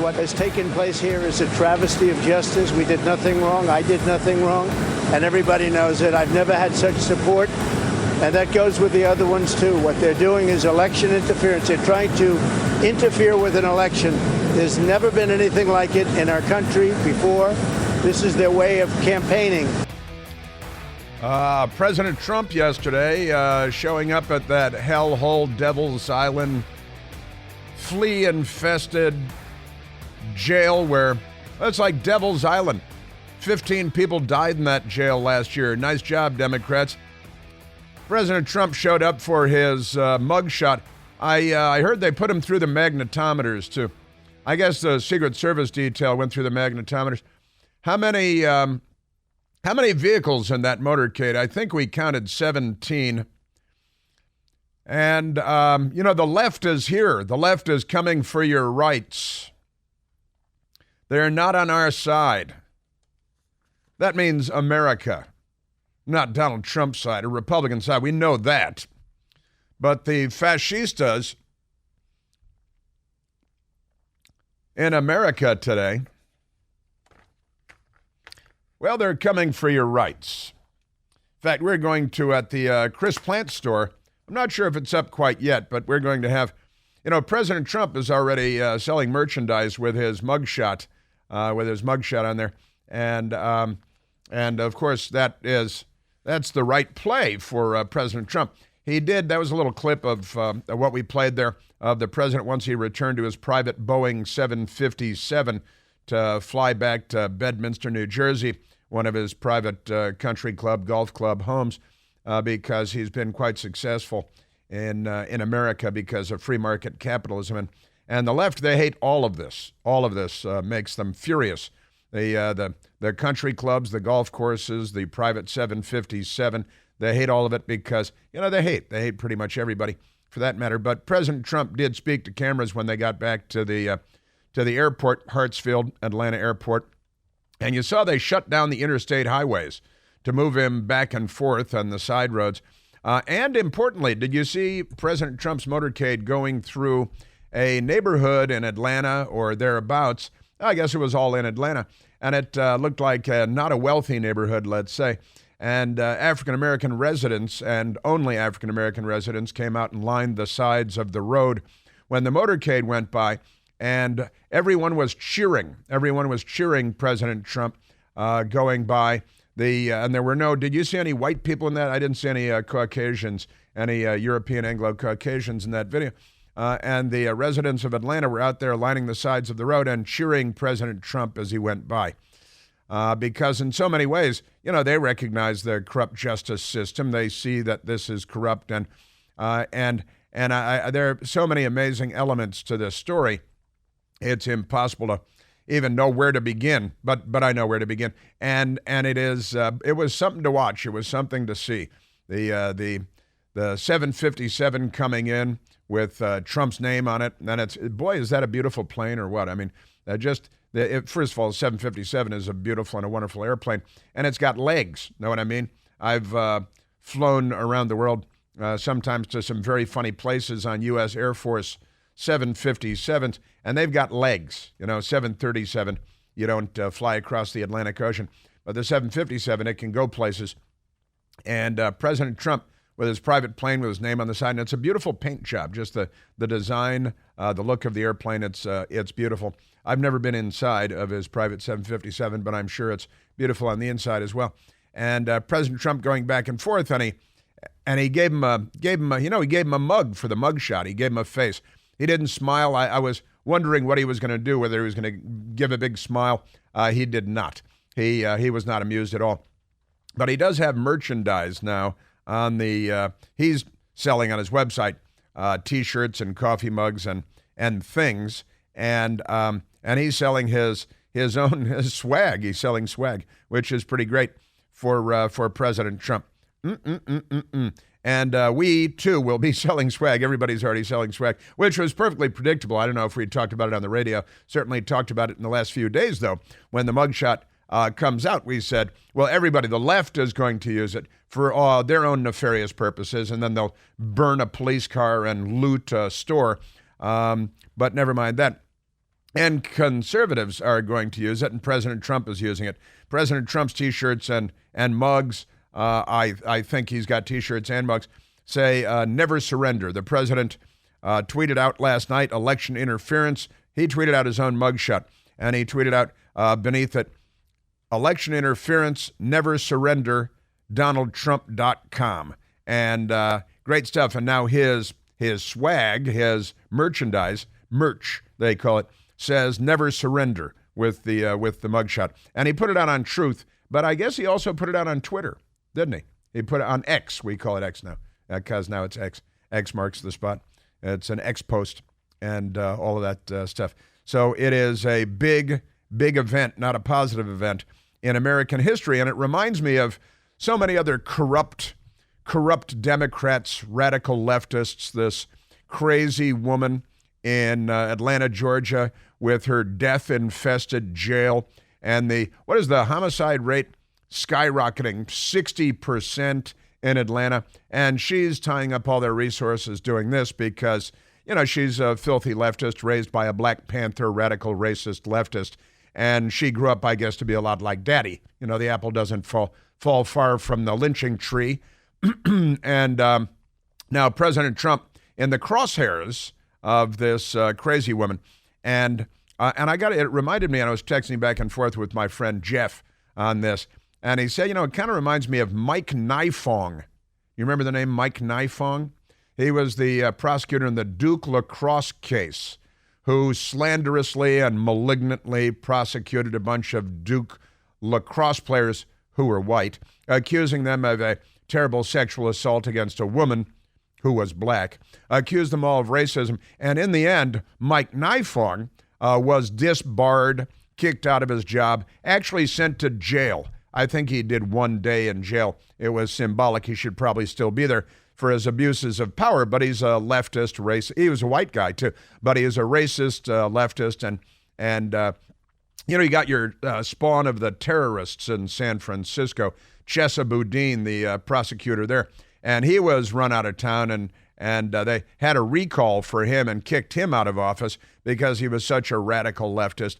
what has taken place here is a travesty of justice. We did nothing wrong. I did nothing wrong. And everybody knows it. I've never had such support. And that goes with the other ones, too. What they're doing is election interference. They're trying to interfere with an election. There's never been anything like it in our country before. This is their way of campaigning. President Trump yesterday showing up at that hellhole Devil's Island flea-infested jail where it's like Devil's Island. 15 people died in that jail last year. Nice job, Democrats. President Trump showed up for his mugshot. I heard they put him through the magnetometers, too. I guess the Secret Service detail went through the magnetometers. How many vehicles in that motorcade? I think we counted 17. And, the left is here. The left is coming for your rights. They're not on our side. That means America, not Donald Trump's side or Republican side. We know that. But the fascistas in America today, well, they're coming for your rights. In fact, we're going to, at the Chris Plant store, I'm not sure if it's up quite yet, but we're going to have, President Trump is already selling merchandise with his mugshot on there. And of course, that's the right play for President Trump. That was a little clip of what we played there of the president once he returned to his private Boeing 757 to fly back to Bedminster, New Jersey, one of his private country club, golf club homes, because he's been quite successful in America because of free market capitalism. And the left, they hate all of this. All of this makes them furious. The country clubs, the golf courses, the private 757, they hate all of it because, they hate pretty much everybody for that matter. But President Trump did speak to cameras when they got back to the airport, Hartsfield, Atlanta Airport. And you saw they shut down the interstate highways to move him back and forth on the side roads. And importantly, did you see President Trump's motorcade going through a neighborhood in Atlanta or thereabouts? I guess it was all in Atlanta. And it looked like not a wealthy neighborhood, let's say. And African-American residents, and only African-American residents, came out and lined the sides of the road when the motorcade went by. And everyone was cheering. Everyone was cheering President Trump going by. And there were did you see any white people in that? I didn't see any Caucasians, any European Anglo-Caucasians in that video. And the residents of Atlanta were out there lining the sides of the road and cheering President Trump as he went by. Because in so many ways, they recognize the corrupt justice system. They see that this is corrupt. And there are so many amazing elements to this story. It's impossible to even know where to begin, but I know where to begin. And it was something to watch. It was something to see. The 757 coming in with Trump's name on it, and is that a beautiful plane or what? I mean, first of all, the 757 is a beautiful and a wonderful airplane, and it's got legs. Know what I mean? I've flown around the world sometimes to some very funny places on U.S. Air Force 757s, and they've got legs. 737, you don't fly across the Atlantic Ocean. But the 757, it can go places. And President Trump, with his private plane with his name on the side, and it's a beautiful paint job. Just the design, the look of the airplane, it's beautiful. I've never been inside of his private 757, but I'm sure it's beautiful on the inside as well. And President Trump going back and forth, and he gave him a mug for the mugshot. He gave him a face. He didn't smile. I was wondering what he was going to do, whether he was going to give a big smile. He did not. He was not amused at all. But he does have merchandise now on he's selling on his website T-shirts and coffee mugs and things, and he's selling his swag. He's selling swag, which is pretty great for President Trump. And we, too, will be selling swag. Everybody's already selling swag, which was perfectly predictable. I don't know if we talked about it on the radio. Certainly talked about it in the last few days, though. When the mugshot comes out, we said, well, everybody, the left is going to use it for their own nefarious purposes, and then they'll burn a police car and loot a store. But never mind that. And conservatives are going to use it, and President Trump is using it. President Trump's T-shirts and mugs, I think he's got T-shirts and mugs, say, never surrender. The president tweeted out last night, election interference. He tweeted out his own mugshot, and he tweeted out beneath it, election interference, never surrender, DonaldTrump.com. And great stuff. And now his swag, his merchandise, merch, they call it, says never surrender with the mugshot. And he put it out on Truth, but I guess he also put it out on Twitter, didn't he? He put it on X. We call it X now, because now it's X. X marks the spot. It's an X post and all of that stuff. So it is a big, big event, not a positive event in American history. And it reminds me of so many other corrupt Democrats, radical leftists, this crazy woman in Atlanta, Georgia, with her death-infested jail, and the homicide rate skyrocketing 60% in Atlanta, and she's tying up all their resources doing this because, she's a filthy leftist raised by a Black Panther radical racist leftist, and she grew up, I guess, to be a lot like Daddy. The apple doesn't fall far from the lynching tree. And now President Trump in the crosshairs of this crazy woman. And it reminded me, and I was texting back and forth with my friend Jeff on this, and he said, it kind of reminds me of Mike Nifong. You remember the name Mike Nifong? He was the prosecutor in the Duke lacrosse case who slanderously and malignantly prosecuted a bunch of Duke lacrosse players who were white, accusing them of a terrible sexual assault against a woman who was black, accused them all of racism. And in the end, Mike Nifong was disbarred, kicked out of his job, actually sent to jail. I think he did 1 day in jail. It was symbolic. He should probably still be there for his abuses of power, but he's a leftist racist. He was a white guy too, but he is a racist leftist. And you got your spawn of the terrorists in San Francisco, Chesa Boudin, the prosecutor there. And he was run out of town, and they had a recall for him and kicked him out of office because he was such a radical leftist,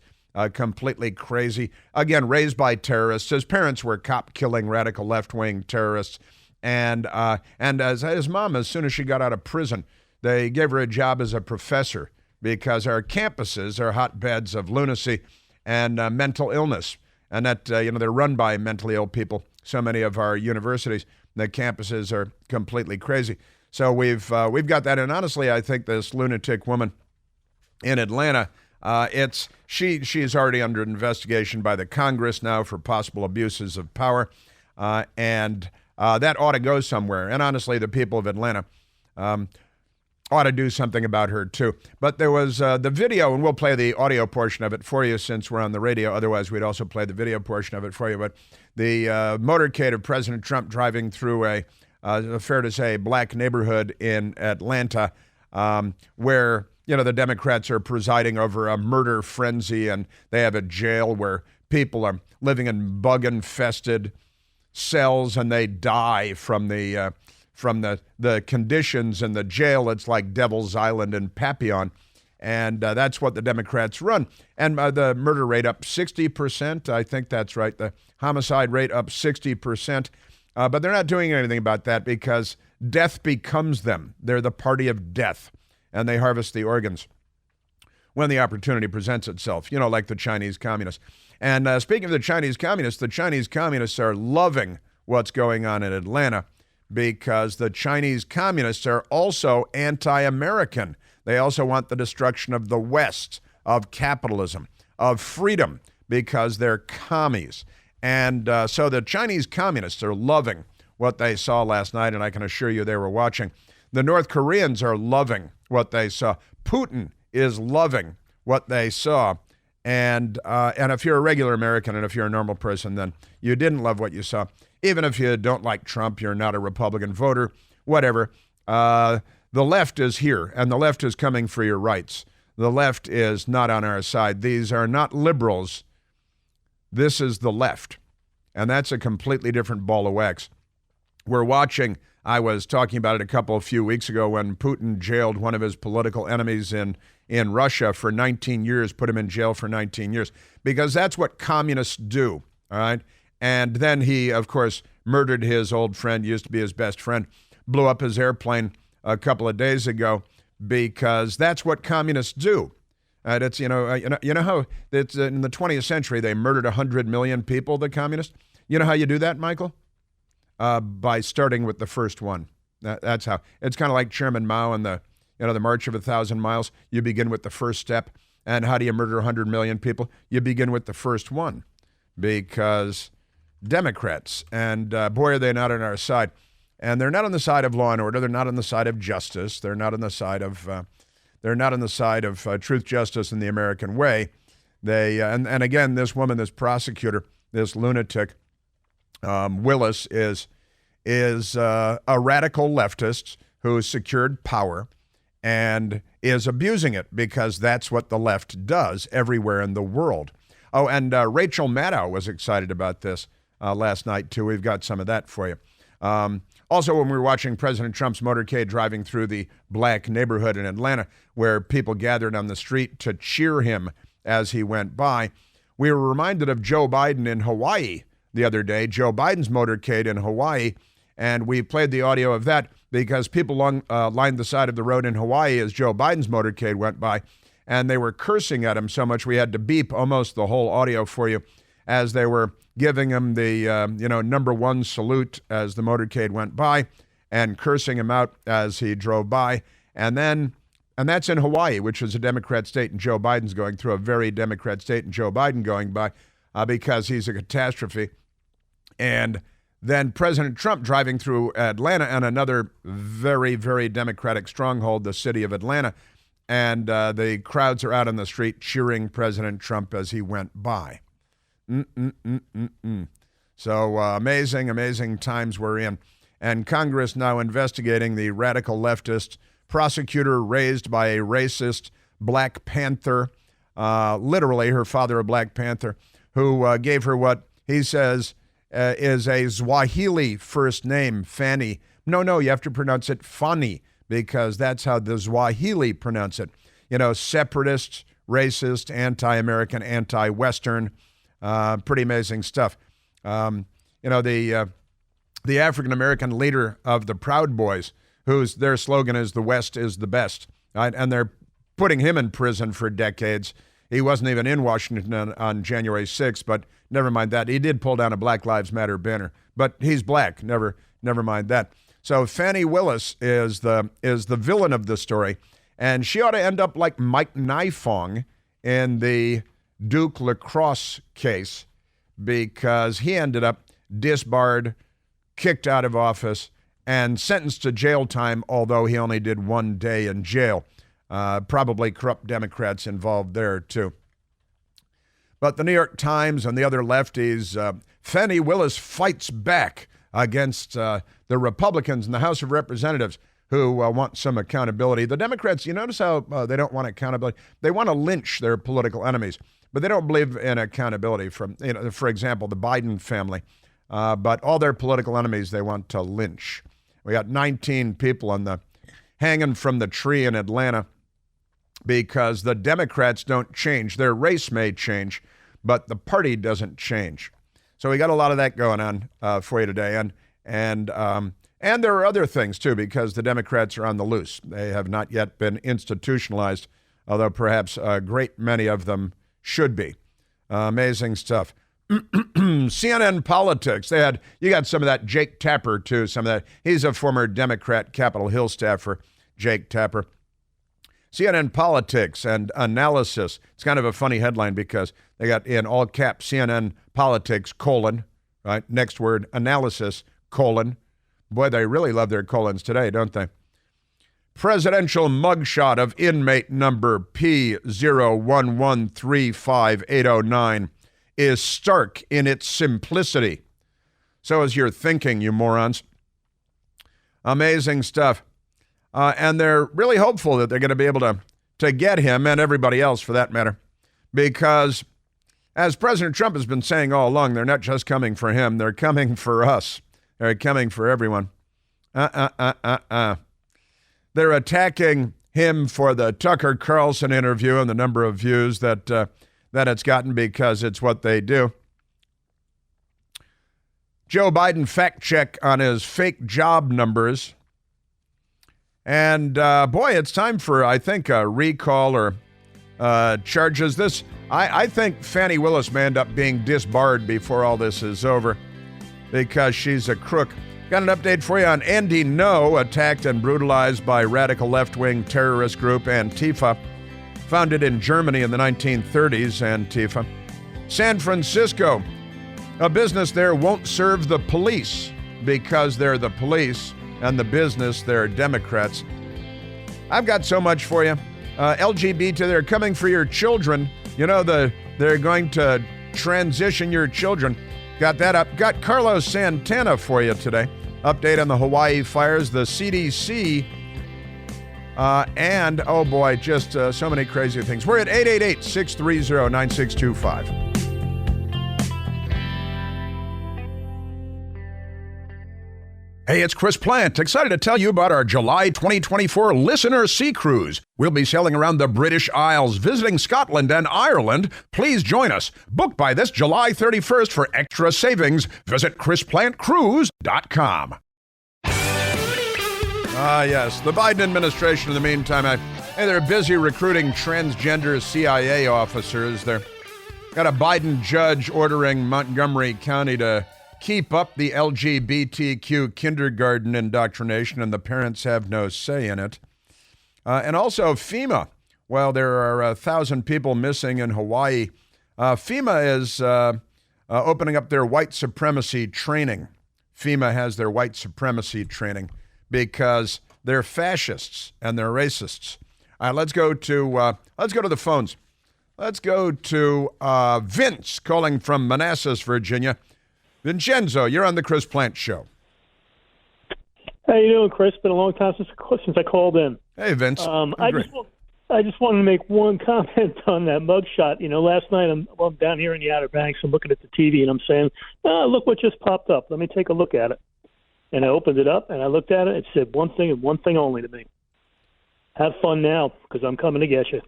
completely crazy. Again, raised by terrorists. His parents were cop-killing radical left-wing terrorists. And as his mom, as soon as she got out of prison, they gave her a job as a professor because our campuses are hotbeds of lunacy and mental illness. And that, they're run by mentally ill people. So many of our universities, the campuses are completely crazy. So we've got that. And honestly, I think this lunatic woman in Atlanta, she's already under investigation by the Congress now for possible abuses of power. And that ought to go somewhere. And honestly, the people of Atlanta ought to do something about her too. But there was the video, and we'll play the audio portion of it for you since we're on the radio. Otherwise, we'd also play the video portion of it for you. But the motorcade of President Trump driving through a fair to say, black neighborhood in Atlanta where, the Democrats are presiding over a murder frenzy, and they have a jail where people are living in bug-infested cells and they die from the conditions in the jail. It's like Devil's Island and Papillon. And that's what the Democrats run. And the murder rate up 60%. I think that's right. The homicide rate up 60%. But they're not doing anything about that because death becomes them. They're the party of death. And they harvest the organs when the opportunity presents itself, like the Chinese communists. And speaking of the Chinese communists are loving what's going on in Atlanta because the Chinese communists are also anti-American. They also want the destruction of the West, of capitalism, of freedom, because they're commies. And so the Chinese communists are loving what they saw last night, and I can assure you they were watching. The North Koreans are loving what they saw. Putin is loving what they saw. And if you're a regular American and if you're a normal person, then you didn't love what you saw. Even if you don't like Trump, you're not a Republican voter, whatever. The left is here, and the left is coming for your rights. The left is not on our side. These are not liberals. This is the left. And that's a completely different ball of wax. We're watching I was talking about it a few weeks ago when Putin jailed one of his political enemies in Russia for 19 years, put him in jail for 19 years, because that's what communists do, all right? And then he, of course, murdered his old friend, used to be his best friend, blew up his airplane a couple of days ago, because that's what communists do. It's you know how it's in the 20th century they murdered 100 million people, the communists. You know how you do that, Michael? By starting with the first one. That's how. It's kind of like Chairman Mao and the March of 1,000 Miles. You begin with the first step. And how do you murder 100 million people? You begin with the first one, because Democrats, and boy, are they not on our side. And they're not on the side of law and order. They're not on the side of justice. They're not on the side of truth, justice, and the American way. They and again, this woman, this prosecutor, this lunatic, Willis is a radical leftist who secured power and is abusing it, because that's what the left does everywhere in the world. Oh, and Rachel Maddow was excited about this last night, too. We've got some of that for you. Also, when we were watching President Trump's motorcade driving through the black neighborhood in Atlanta, where people gathered on the street to cheer him as he went by, we were reminded of Joe Biden in Hawaii the other day, Joe Biden's motorcade in Hawaii, and we played the audio of that because people lined the side of the road in Hawaii as Joe Biden's motorcade went by, and they were cursing at him so much we had to beep almost the whole audio for you as they were giving him the number one salute as the motorcade went by and cursing him out as he drove by. And that's in Hawaii, which is a Democrat state, and Joe Biden's going through a very Democrat state, and Joe Biden going by because he's a catastrophe. And then President Trump driving through Atlanta and another very, very Democratic stronghold, the city of Atlanta. And the crowds are out on the street cheering President Trump as he went by. So amazing times we're in. And Congress now investigating the radical leftist prosecutor raised by a racist Black Panther, literally her father a Black Panther, who gave her what he says is a Swahili first name, Fanny. No, you have to pronounce it Fanny, because that's how the Swahili pronounce it. Separatist, racist, anti-American, anti-Western, pretty amazing stuff. The African-American leader of the Proud Boys, their slogan is "The West is the best," right? And they're putting him in prison for decades. He wasn't even in Washington on January 6th, but never mind that. He did pull down a Black Lives Matter banner, but he's black. Never mind that. So Fannie Willis is the villain of the story, and she ought to end up like Mike Nifong in the Duke lacrosse case, because he ended up disbarred, kicked out of office, and sentenced to jail time, although he only did 1 day in jail. Probably corrupt Democrats involved there, too. But the New York Times and the other lefties, Fannie Willis fights back against the Republicans in the House of Representatives who want some accountability. The Democrats, you notice how they don't want accountability? They want to lynch their political enemies, but they don't believe in accountability from, for example, the Biden family. But all their political enemies they want to lynch. We got 19 people hanging from the tree in Atlanta because the Democrats don't change. Their race may change, but the party doesn't change. So we got a lot of that going on for you today. And there are other things, too, because the Democrats are on the loose. They have not yet been institutionalized, although perhaps a great many of them should be. Amazing stuff. CNN politics. You got some of that. Jake Tapper, too, some of that. He's a former Democrat Capitol Hill staffer, Jake Tapper. CNN politics and analysis. It's kind of a funny headline because they got in all caps CNN politics, : right? Next word, analysis, : Boy, they really love their colons today, don't they? Presidential mugshot of inmate number P01135809 is stark in its simplicity. So is your thinking, you morons. Amazing stuff. And they're really hopeful that they're going to be able to get him, and everybody else for that matter, because as President Trump has been saying all along, they're not just coming for him, they're coming for us. They're coming for everyone. They're attacking him for the Tucker Carlson interview and the number of views that it's gotten because it's what they do. Joe Biden fact check on his fake job numbers. And boy, it's time for, I think, a recall or charges. I think Fani Willis may end up being disbarred before all this is over because she's a crook. Got an update for you on Andy Ngo, attacked and brutalized by radical left-wing terrorist group Antifa, founded in Germany in the 1930s, Antifa. San Francisco, a business there won't serve the police because they're the police, and the business, they're Democrats. I've got so much for you. LGBT, they're coming for your children. You know, they're going to transition your children. Got that up. Got Carlos Santana for you today. Update on the Hawaii fires, the CDC, and, oh boy, just so many crazy things. We're at 888-630-9625. Hey, it's Chris Plant, excited to tell you about our July 2024 Listener Sea Cruise. We'll be sailing around the British Isles, visiting Scotland and Ireland. Please join us. Booked by this July 31st for extra savings. Visit ChrisPlantCruise.com. Yes, the Biden administration, in the meantime, they're busy recruiting transgender CIA officers. They've got a Biden judge ordering Montgomery County to keep up the LGBTQ kindergarten indoctrination, and the parents have no say in it. And also FEMA. Well, there are 1,000 people missing in Hawaii. FEMA is opening up their white supremacy training. FEMA has their white supremacy training because they're fascists and they're racists. Let's go to the phones. Let's go to Vince calling from Manassas, Virginia. Vincenzo, you're on the Chris Plant Show. How you doing, Chris? Been a long time since I called in. Hey, Vince. I just wanted to make one comment on that mugshot. You know, last night I'm down here in the Outer Banks. I'm looking at the TV and I'm saying, look what just popped up. Let me take a look at it. And I opened it up and I looked at it. It said one thing and one thing only to me. Have fun now, because I'm coming to get you.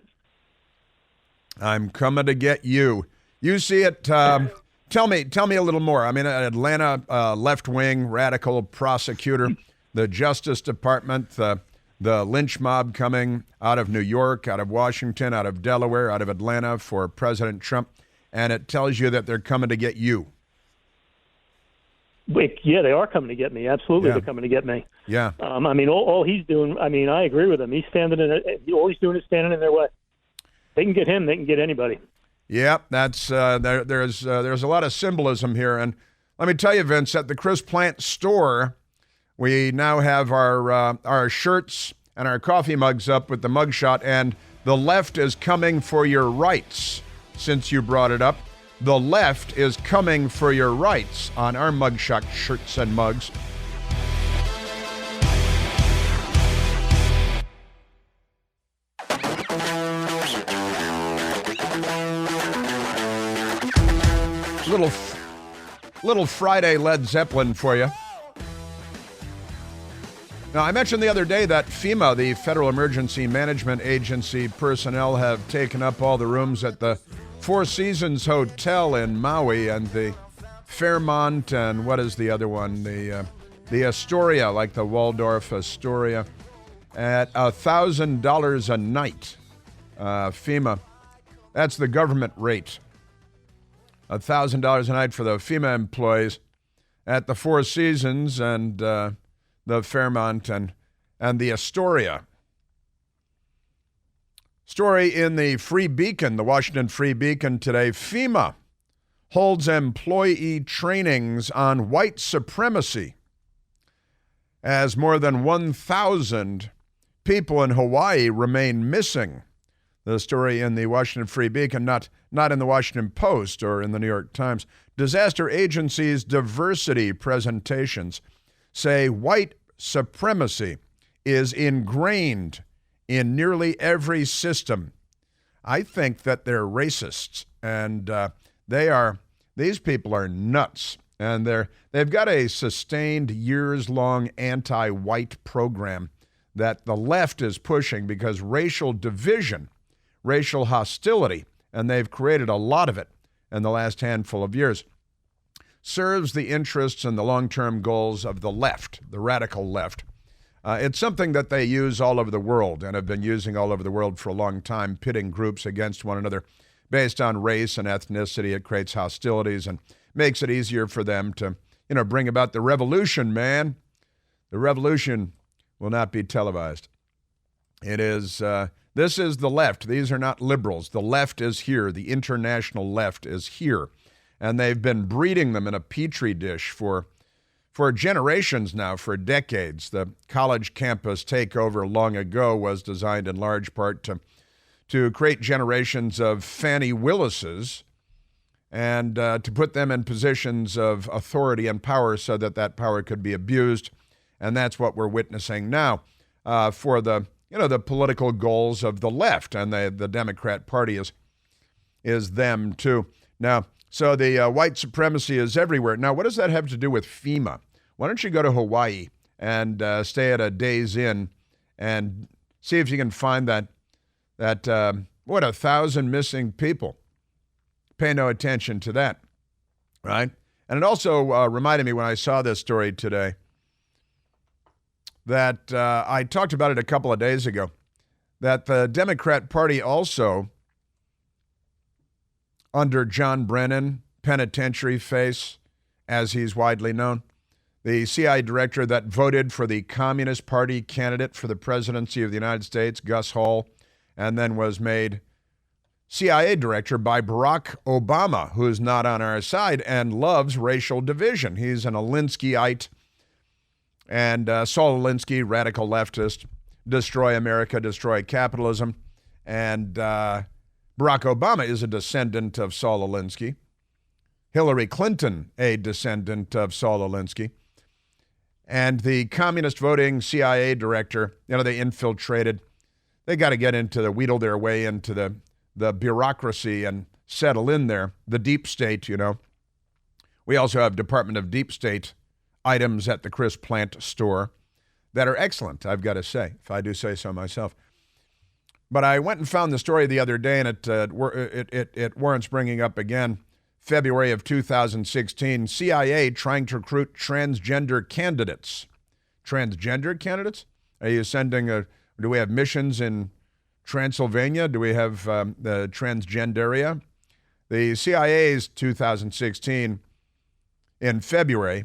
I'm coming to get you. You see it. Tell me a little more. I mean, Atlanta, left-wing radical prosecutor, the Justice Department, the lynch mob coming out of New York, out of Washington, out of Delaware, out of Atlanta for President Trump, and it tells you that they're coming to get you. Yeah, they are coming to get me. Absolutely, They're coming to get me. Yeah. I mean, all he's doing, I mean, I agree with him. He's standing all he's doing is standing in their way. They can get him. They can get anybody. Yeah, that's there's a lot of symbolism here, and let me tell you, Vince, at the Chris Plant store, we now have our shirts and our coffee mugs up with the mugshot, and the left is coming for your rights. Since you brought it up, the left is coming for your rights on our mugshot shirts and mugs. Little Friday Led Zeppelin for you. Now, I mentioned the other day that FEMA, the Federal Emergency Management Agency personnel, have taken up all the rooms at the Four Seasons Hotel in Maui and the Fairmont, and what is the other one? The Astoria, like the Waldorf Astoria, at $1,000 a night. FEMA, that's the government rate. $1,000 a night for the FEMA employees at the Four Seasons and the Fairmont and the Astoria. Story in the Free Beacon, the Washington Free Beacon today. FEMA holds employee trainings on white supremacy as more than 1,000 people in Hawaii remain missing. The story in the Washington Free Beacon, not in the Washington Post or in the New York Times. Disaster agencies' diversity presentations say white supremacy is ingrained in nearly every system. I think that they're racists, and these people are nuts. And they've got a sustained years-long anti-white program that the left is pushing because racial division, racial hostility, and they've created a lot of it in the last handful of years, serves the interests and the long-term goals of the left, the radical left. It's something that they use all over the world and have been using all over the world for a long time, pitting groups against one another based on race and ethnicity. It creates hostilities and makes it easier for them to, bring about the revolution, man. The revolution will not be televised. It is, this is the left. These are not liberals. The left is here. The international left is here. And they've been breeding them in a petri dish for generations now, for decades. The college campus takeover long ago was designed in large part to create generations of Fannie Willises and to put them in positions of authority and power so that power could be abused. And that's what we're witnessing now for the political goals of the left, and the Democrat Party is them too. Now, so the white supremacy is everywhere. Now, what does that have to do with FEMA? Why don't you go to Hawaii and stay at a Days Inn and see if you can find that 1,000 missing people. Pay no attention to that, right? And it also reminded me when I saw this story today that I talked about it a couple of days ago, that the Democrat Party also, under John Brennan, penitentiary face, as he's widely known, the CIA director that voted for the Communist Party candidate for the presidency of the United States, Gus Hall, and then was made CIA director by Barack Obama, who's not on our side and loves racial division. He's an Alinskyite, and Saul Alinsky, radical leftist, destroy America, destroy capitalism. And Barack Obama is a descendant of Saul Alinsky. Hillary Clinton, a descendant of Saul Alinsky. And the communist voting CIA director, they infiltrated. They got to get wheedle their way into the bureaucracy and settle in there. The deep state, We also have Department of Deep State items at the Chris Plant store that are excellent, I've got to say, if I do say so myself. But I went and found the story the other day, and it warrants bringing up again. February of 2016, CIA trying to recruit transgender candidates. Transgender candidates? Are you do we have missions in Transylvania? Do we have the transgenderia? The CIA's 2016 in February,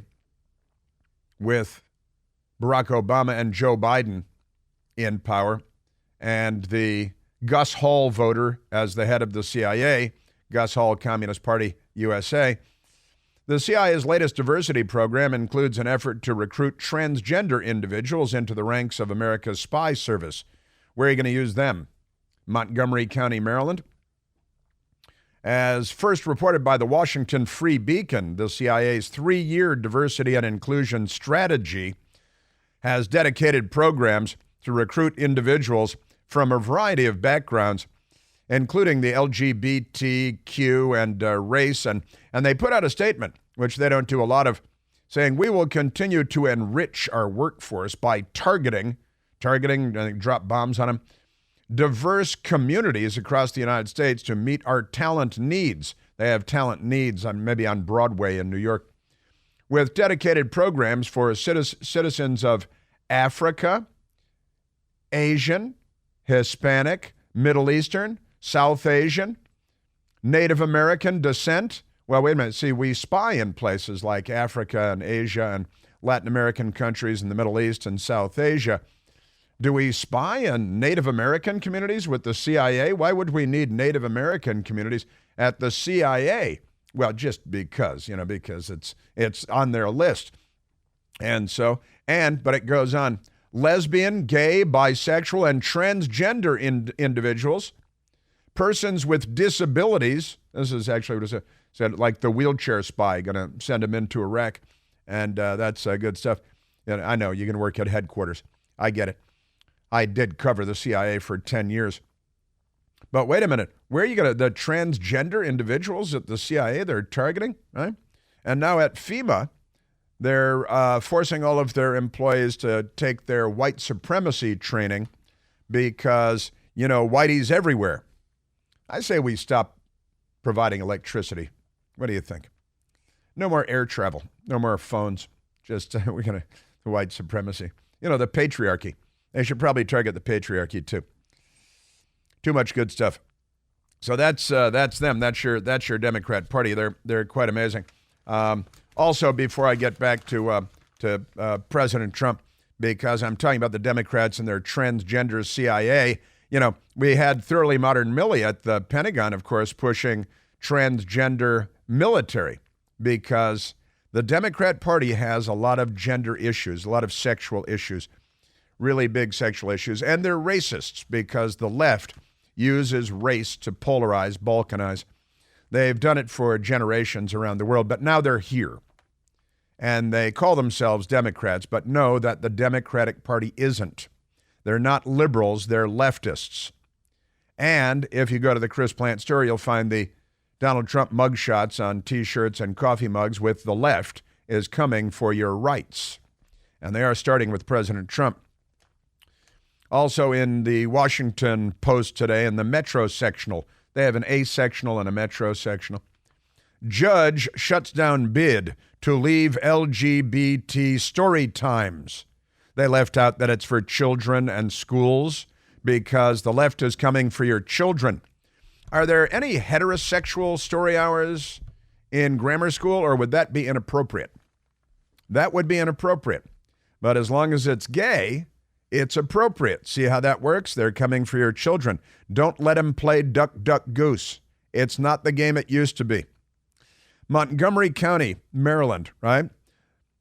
with Barack Obama and Joe Biden in power, and the Gus Hall voter as the head of the CIA, Gus Hall, Communist Party USA. The CIA's latest diversity program includes an effort to recruit transgender individuals into the ranks of America's spy service. Where are you going to use them? Montgomery County, Maryland. As first reported by the Washington Free Beacon, the CIA's 3-year diversity and inclusion strategy has dedicated programs to recruit individuals from a variety of backgrounds, including the LGBTQ and race. And they put out a statement, which they don't do a lot of, saying, we will continue to enrich our workforce by targeting, drop bombs on them, diverse communities across the United States to meet our talent needs. They have talent needs maybe on Broadway in New York, with dedicated programs for citizens of Africa, Asian, Hispanic, Middle Eastern, South Asian, Native American descent. Well, wait a minute. See, we spy in places like Africa and Asia and Latin American countries in the Middle East and South Asia. Do we spy in Native American communities with the CIA? Why would we need Native American communities at the CIA? Well, just because it's on their list. But it goes on. Lesbian, gay, bisexual, and transgender individuals, persons with disabilities. This is actually what it said, like the wheelchair spy, going to send them into Iraq. And that's good stuff. And I know, you can work at headquarters. I get it. I did cover the CIA for 10 years. But wait a minute. Where are you going to, the transgender individuals at the CIA they're targeting, right? And now at FEMA, they're forcing all of their employees to take their white supremacy training because, whitey's everywhere. I say we stop providing electricity. What do you think? No more air travel. No more phones. Just we're going to white supremacy. The patriarchy. They should probably target the patriarchy too. Too much good stuff. So that's them. That's your Democrat Party. They're quite amazing. Also, before I get back to President Trump, because I'm talking about the Democrats and their transgender CIA. We had Thoroughly Modern Millie at the Pentagon, of course, pushing transgender military because the Democrat Party has a lot of gender issues, a lot of sexual issues, really big sexual issues, and they're racists because the left uses race to polarize, balkanize. They've done it for generations around the world, but now they're here. And they call themselves Democrats, but know that the Democratic Party isn't. They're not liberals, they're leftists. And if you go to the Chris Plant store, you'll find the Donald Trump mugshots on T-shirts and coffee mugs with the left is coming for your rights. And they are starting with President Trump. Also in the Washington Post today, in the Metro sectional, they have an A sectional and a Metro sectional. Judge shuts down bid to leave LGBT story times. They left out that it's for children and schools because the left is coming for your children. Are there any heterosexual story hours in grammar school, or would that be inappropriate? That would be inappropriate. But as long as it's gay, it's appropriate. See how that works? They're coming for your children. Don't let them play duck, duck, goose. It's not the game it used to be. Montgomery County, Maryland, right?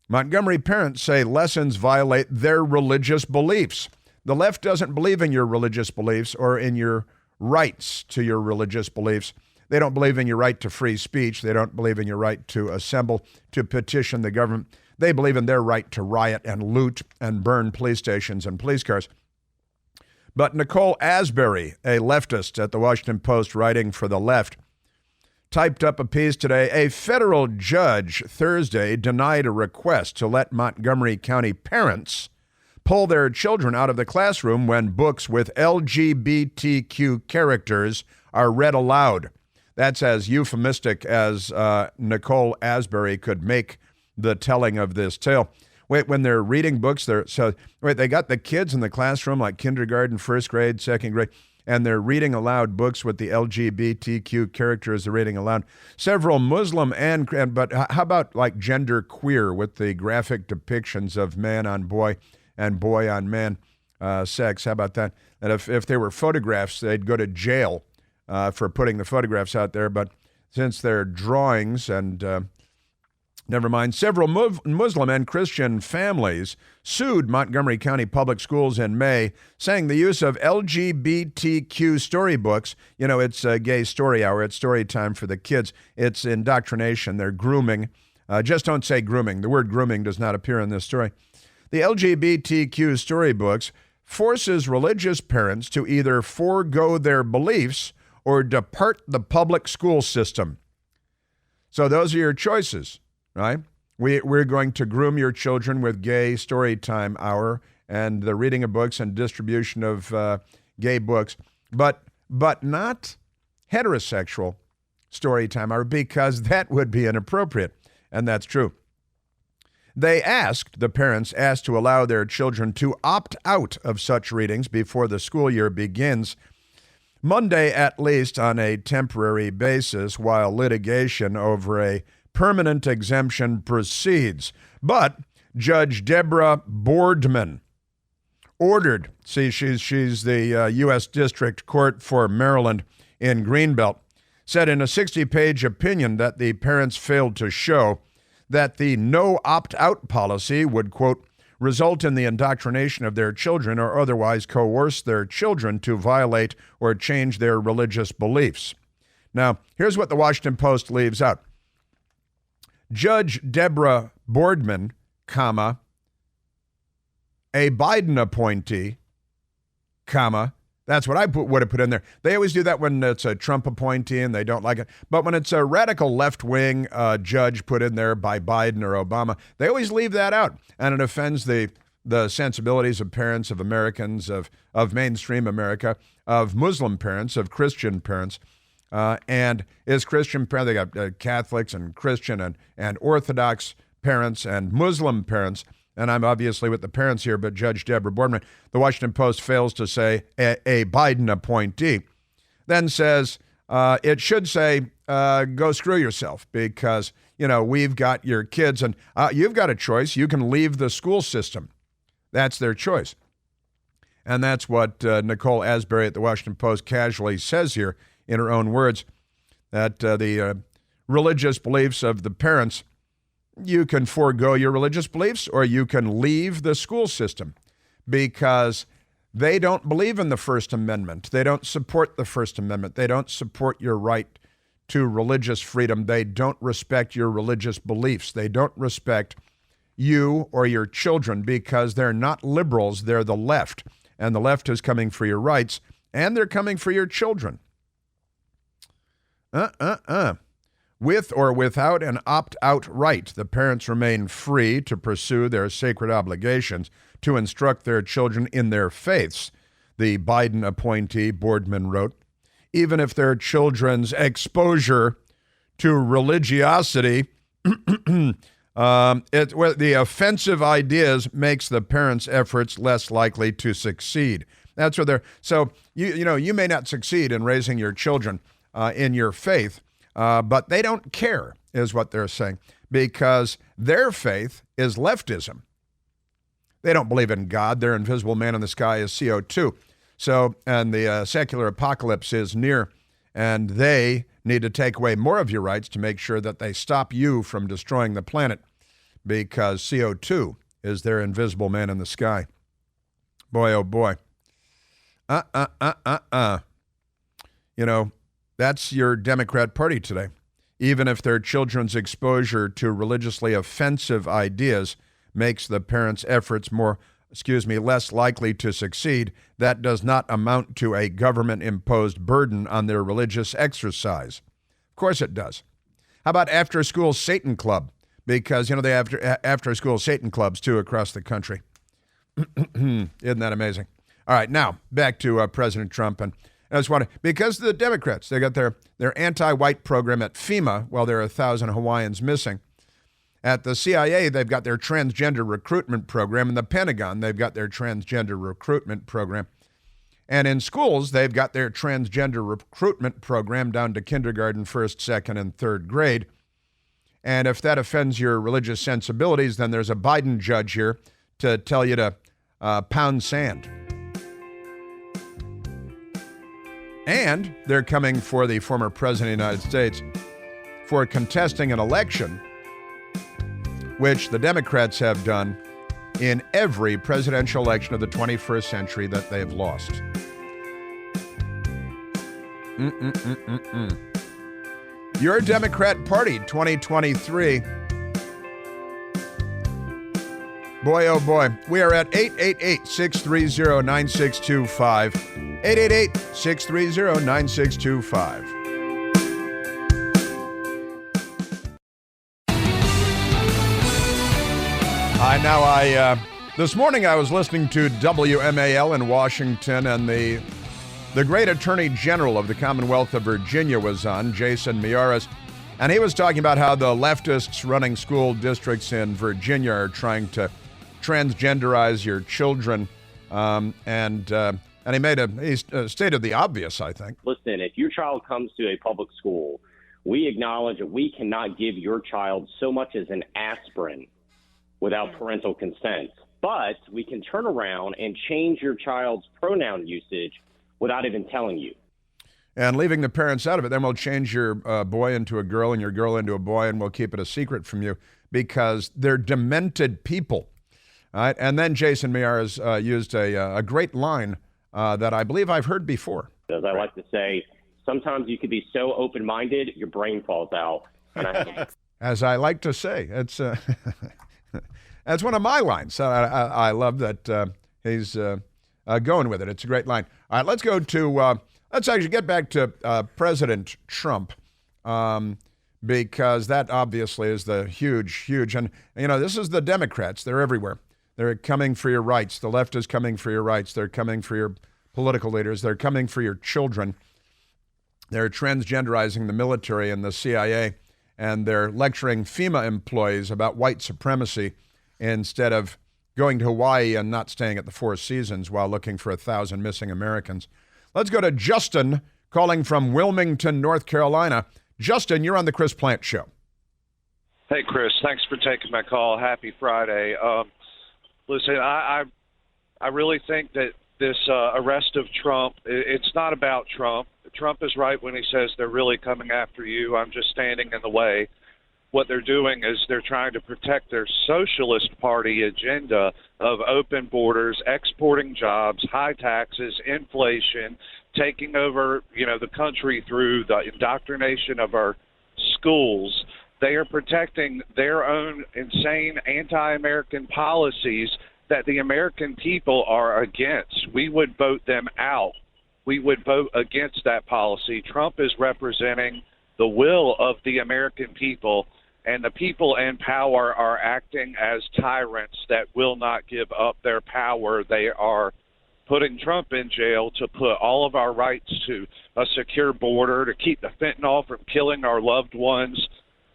Montgomery parents say lessons violate their religious beliefs. The left doesn't believe in your religious beliefs or in your rights to your religious beliefs. They don't believe in your right to free speech. They don't believe in your right to assemble, to petition the government. They believe in their right to riot and loot and burn police stations and police cars. But Nicole Asbury, a leftist at the Washington Post writing for the left, typed up a piece today. A federal judge Thursday denied a request to let Montgomery County parents pull their children out of the classroom when books with LGBTQ characters are read aloud. That's as euphemistic as Nicole Asbury could make the telling of this tale. When they're reading books, they got the kids in the classroom like kindergarten, first grade, second grade, and they're reading aloud books with the LGBTQ characters they're reading aloud. Several Muslim but how about like gender queer with the graphic depictions of man on boy and boy on man sex? How about that? And if they were photographs, they'd go to jail for putting the photographs out there. But since they're drawings and never mind. Several Muslim and Christian families sued Montgomery County Public Schools in May, saying the use of LGBTQ storybooks, it's a gay story hour, it's story time for the kids, it's indoctrination, they're grooming. Just don't say grooming. The word grooming does not appear in this story. The LGBTQ storybooks forces religious parents to either forego their beliefs or depart the public school system. So those are your choices. Right? We're going to groom your children with gay story time hour and the reading of books and distribution of gay books, but not heterosexual story time hour because that would be inappropriate, and that's true. The parents asked to allow their children to opt out of such readings before the school year begins, Monday at least on a temporary basis, while litigation over a permanent exemption proceeds. But Judge Deborah Boardman ordered, she's the U.S. District Court for Maryland in Greenbelt, said in a 60-page opinion that the parents failed to show that the no opt-out policy would, quote, result in the indoctrination of their children or otherwise coerce their children to violate or change their religious beliefs. Now, here's what the Washington Post leaves out. Judge Deborah Boardman, a Biden appointee, That's what I would have put in there. They always do that when it's a Trump appointee and they don't like it. But when it's a radical left-wing judge put in there by Biden or Obama, they always leave that out. And it offends the sensibilities of parents, of Americans, of mainstream America, of Muslim parents, of Christian parents. And is Christian parents, they got Catholics and Christian and Orthodox parents and Muslim parents. And I'm obviously with the parents here, but Judge Deborah Boardman, the Washington Post fails to say a Biden appointee, then says it should say go screw yourself because, we've got your kids and you've got a choice. You can leave the school system. That's their choice. And that's what Nicole Asbury at the Washington Post casually says here in her own words, that the religious beliefs of the parents, you can forego your religious beliefs or you can leave the school system because they don't believe in the First Amendment. They don't support the First Amendment. They don't support your right to religious freedom. They don't respect your religious beliefs. They don't respect you or your children because they're not liberals. They're the left. And the left is coming for your rights and they're coming for your children. With or without an opt-out right, the parents remain free to pursue their sacred obligations to instruct their children in their faiths, the Biden appointee Boardman wrote. Even if their children's exposure to religiosity, the offensive ideas makes the parents' efforts less likely to succeed. That's what they're. So you may not succeed in raising your children in your faith. But they don't care, is what they're saying, because their faith is leftism. They don't believe in God. Their invisible man in the sky is CO2. So, and the secular apocalypse is near, and they need to take away more of your rights to make sure that they stop you from destroying the planet, because CO2 is their invisible man in the sky. Boy, oh boy. That's your Democrat Party today. Even if their children's exposure to religiously offensive ideas makes the parents' efforts less likely to succeed, that does not amount to a government-imposed burden on their religious exercise. Of course it does. How about after-school Satan Club? Because, they have after-school Satan clubs, too, across the country. Isn't that amazing? All right, now, back to President Trump and I just want to, because the Democrats, they got their anti-white program at FEMA, while there are 1,000 Hawaiians missing. At the CIA, they've got their transgender recruitment program. In the Pentagon, they've got their transgender recruitment program. And in schools, they've got their transgender recruitment program down to kindergarten, first, second, and third grade. And if that offends your religious sensibilities, then there's a Biden judge here to tell you to pound sand. And they're coming for the former president of the United States for contesting an election, which the Democrats have done in every presidential election of the 21st century that they've lost. Your Democrat Party 2023. Boy, oh boy. We are at 888-630-9625. 888-630-9625. This morning I was listening to WMAL in Washington, and the great Attorney General of the Commonwealth of Virginia was on, Jason Miyares, and he was talking about how the leftists running school districts in Virginia are trying to transgenderize your children, and he stated the obvious, I think. Listen, if your child comes to a public school, we acknowledge that we cannot give your child so much as an aspirin without parental consent. But we can turn around and change your child's pronoun usage without even telling you. And leaving the parents out of it, then we'll change your boy into a girl and your girl into a boy, and we'll keep it a secret from you because they're demented people. All right? And then Jason Miyares used a great line that I believe I've heard before. As I like to say, sometimes you could be so open-minded, your brain falls out. As I like to say, it's that's one of my lines. I love that he's going with it. It's a great line. All right, let's go to, let's actually get back to President Trump, because that obviously is the huge, and this is the Democrats. They're everywhere. They're coming for your rights. The left is coming for your rights. They're coming for your political leaders. They're coming for your children. They're transgenderizing the military and the CIA, and they're lecturing FEMA employees about white supremacy instead of going to Hawaii and not staying at the Four Seasons while looking for 1,000 missing Americans. Let's go to Justin calling from Wilmington, North Carolina. Justin, you're on the Chris Plant Show. Hey, Chris. Thanks for taking my call. Happy Friday. Listen, I really think that this arrest of Trump, it's not about Trump. Trump is right when he says they're really coming after you. I'm just standing in the way. What they're doing is they're trying to protect their Socialist Party agenda of open borders, exporting jobs, high taxes, inflation, taking over, the country through the indoctrination of our schools. They are protecting their own insane anti-American policies that the American people are against. We would vote them out. We would vote against that policy. Trump is representing the will of the American people, and the people in power are acting as tyrants that will not give up their power. They are putting Trump in jail to put all of our rights to a secure border, to keep the fentanyl from killing our loved ones,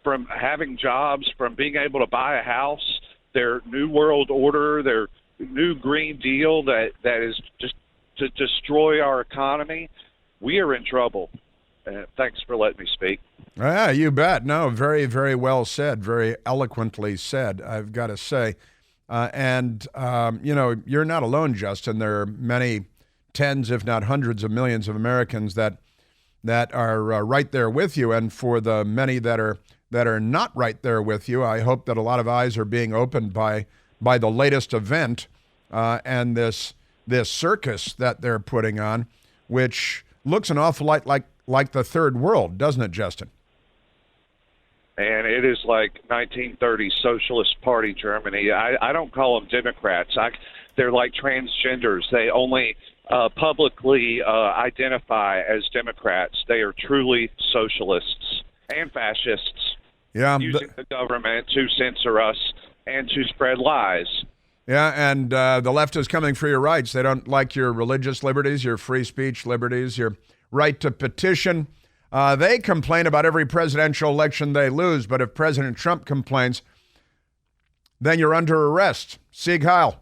from having jobs, from being able to buy a house, their New World Order, their new Green Deal that is just to destroy our economy. We are in trouble. Thanks for letting me speak. Yeah, you bet. No, very, very well said. Very eloquently said, I've got to say. You're not alone, Justin. There are many tens, if not hundreds of millions of Americans that are right there with you. And for the many that are not right there with you, I hope that a lot of eyes are being opened by the latest event and this circus that they're putting on, which looks an awful lot like the third world, doesn't it, Justin? And it is like 1930s Socialist Party Germany. I don't call them Democrats. They're like transgenders. They only publicly identify as Democrats. They are truly socialists and fascists, using the government to censor us and to spread lies. Yeah, and the left is coming for your rights. They don't like your religious liberties, your free speech liberties, your right to petition. They complain about every presidential election they lose, but if President Trump complains, then you're under arrest. Sieg Heil.